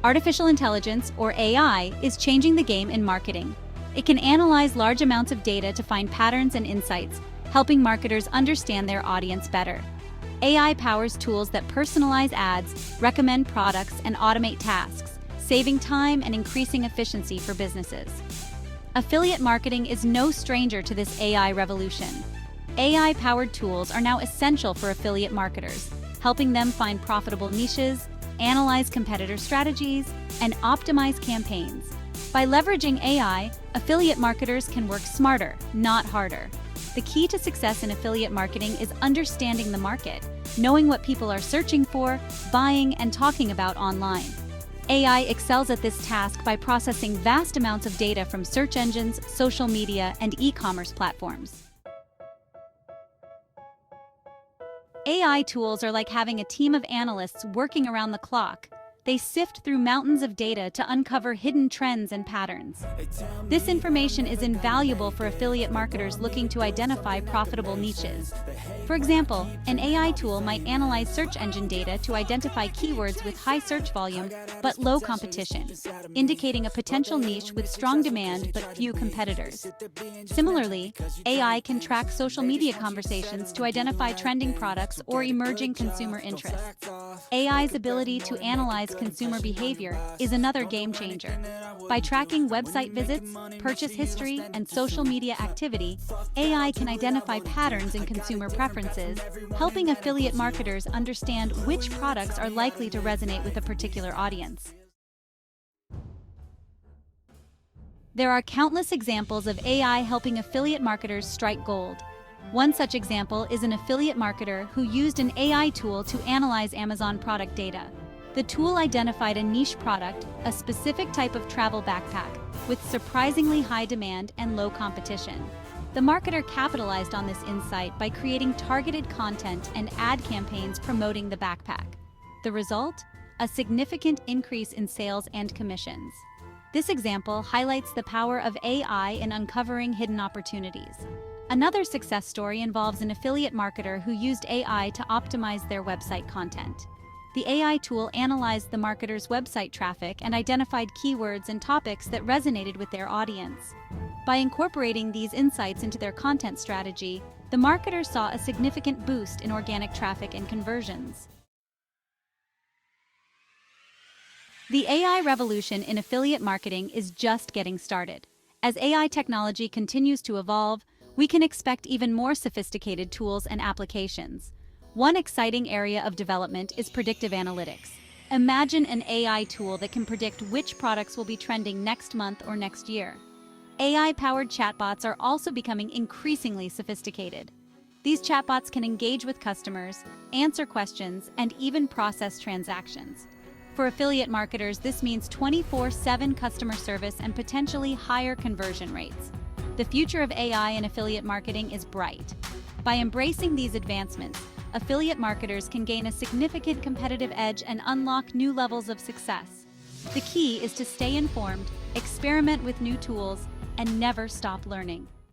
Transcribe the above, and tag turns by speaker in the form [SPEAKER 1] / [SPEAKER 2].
[SPEAKER 1] Artificial intelligence, or AI, is changing the game in marketing. It can analyze large amounts of data to find patterns and insights, helping marketers understand their audience better. AI powers tools that personalize ads, recommend products, and automate tasks, saving time and increasing efficiency for businesses. Affiliate marketing is no stranger to this AI revolution. AI-powered tools are now essential for affiliate marketers, helping them find profitable niches, analyze competitor strategies, and optimize campaigns. By leveraging AI, affiliate marketers can work smarter, not harder. The key to success in affiliate marketing is understanding the market, knowing what people are searching for, buying, and talking about online. AI excels at this task by processing vast amounts of data from search engines, social media, and e-commerce platforms. AI tools are like having a team of analysts working around the clock. They sift through mountains of data to uncover hidden trends and patterns. This information is invaluable for affiliate marketers looking to identify profitable niches. For example, an AI tool might analyze search engine data to identify keywords with high search volume but low competition, indicating a potential niche with strong demand but few competitors. Similarly, AI can track social media conversations to identify trending products or emerging consumer interests. AI's ability to analyze consumer behavior is another game changer. By tracking website visits, purchase history, and social media activity, AI can identify patterns in consumer preferences, helping affiliate marketers understand which products are likely to resonate with a particular audience. There are countless examples of AI helping affiliate marketers strike gold. One such example is an affiliate marketer who used an AI tool to analyze Amazon product data. The tool identified a niche product, a specific type of travel backpack, with surprisingly high demand and low competition. The marketer capitalized on this insight by creating targeted content and ad campaigns promoting the backpack. The result? A significant increase in sales and commissions. This example highlights the power of AI in uncovering hidden opportunities. Another success story involves an affiliate marketer who used AI to optimize their website content. The AI tool analyzed the marketer's website traffic and identified keywords and topics that resonated with their audience. By incorporating these insights into their content strategy, the marketer saw a significant boost in organic traffic and conversions. The AI revolution in affiliate marketing is just getting started. As AI technology continues to evolve, we can expect even more sophisticated tools and applications. One exciting area of development is predictive analytics. Imagine an AI tool that can predict which products will be trending next month or next year. AI-powered chatbots are also becoming increasingly sophisticated. These chatbots can engage with customers, answer questions, and even process transactions. For affiliate marketers, this means 24/7 customer service and potentially higher conversion rates. The future of AI in affiliate marketing is bright. By embracing these advancements, affiliate marketers can gain a significant competitive edge and unlock new levels of success. The key is to stay informed, experiment with new tools, and never stop learning.